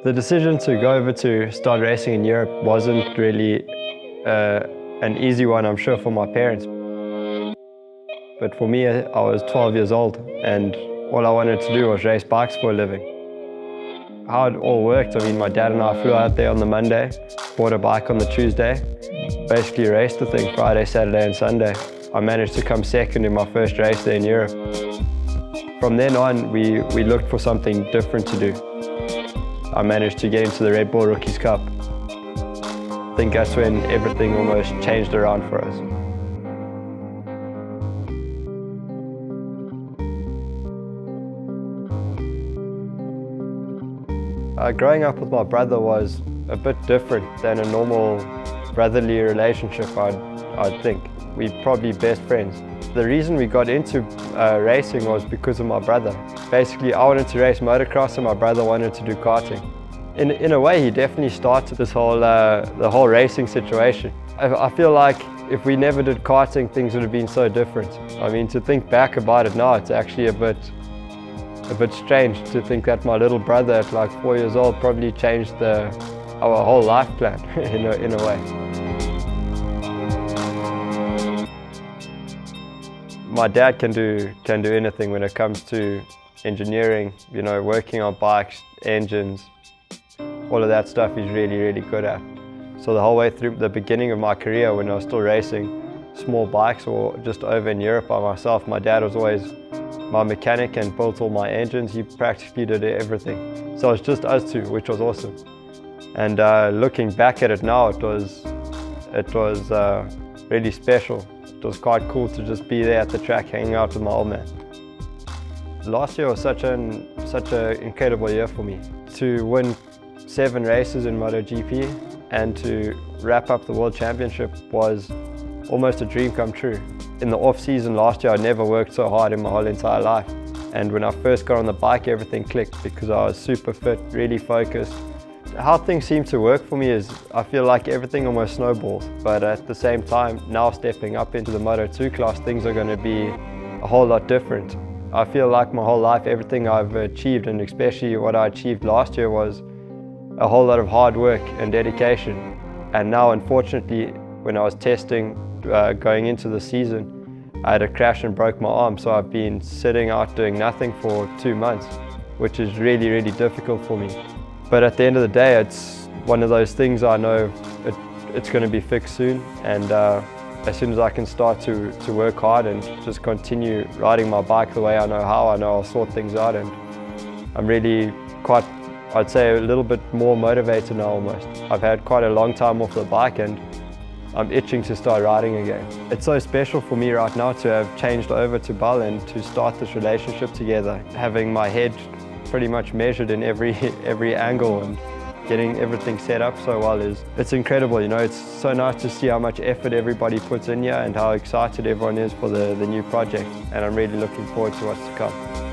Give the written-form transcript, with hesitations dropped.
The decision to go over to start racing in Europe wasn't really an easy one, I'm sure, for my parents. But for me, I was 12 years old and all I wanted to do was race bikes for a living. How it all worked, I mean, my dad and I flew out there on the Monday, bought a bike on the Tuesday, basically raced the thing Friday, Saturday and Sunday. I managed to come second in my first race there in Europe. From then on, we looked for something different to do. I managed to get into the Red Bull Rookies Cup. I think that's when everything almost changed around for us. Growing up with my brother was a bit different than a normal brotherly relationship, I'd think. We're probably best friends. The reason we got into racing was because of my brother. Basically, I wanted to race motocross and my brother wanted to do karting. In a way, he definitely started this whole the whole racing situation. I feel like if we never did karting, things would have been so different. I mean, to think back about it now, it's actually a bit strange to think that my little brother at like 4 years old probably changed our whole life plan in a way. My dad can do anything when it comes to engineering, you know, working on bikes, engines, all of that stuff he's really, really good at. So the whole way through the beginning of my career, when I was still racing small bikes or just over in Europe by myself, my dad was always my mechanic and built all my engines. He practically did everything. So it's just us two, which was awesome. And looking back at it now, it was really special. It was quite cool to just be there at the track hanging out with my old man. Last year was such an incredible year for me. To win 7 races in MotoGP and to wrap up the World Championship was almost a dream come true. In the off-season last year, I never worked so hard in my whole entire life. And when I first got on the bike, everything clicked because I was super fit, really focused. How things seem to work for me is I feel like everything almost snowballs. But at the same time, now stepping up into the Moto2 class, things are going to be a whole lot different. I feel like my whole life, everything I've achieved, and especially what I achieved last year, was a whole lot of hard work and dedication. And now, unfortunately, when I was testing going into the season, I had a crash and broke my arm, so I've been sitting out doing nothing for 2 months, which is really, really difficult for me. But at the end of the day, it's one of those things I know it's going to be fixed soon, and as soon as I can start to work hard and just continue riding my bike the way I know how, I know I'll sort things out, and I'm really quite, I'd say, a little bit more motivated now almost. I've had quite a long time off the bike and I'm itching to start riding again. It's so special for me right now to have changed over to Bal and to start this relationship together. Having my head pretty much measured in every angle and getting everything set up so well it's incredible, you know. It's so nice to see how much effort everybody puts in here and how excited everyone is for the new project, and I'm really looking forward to what's to come.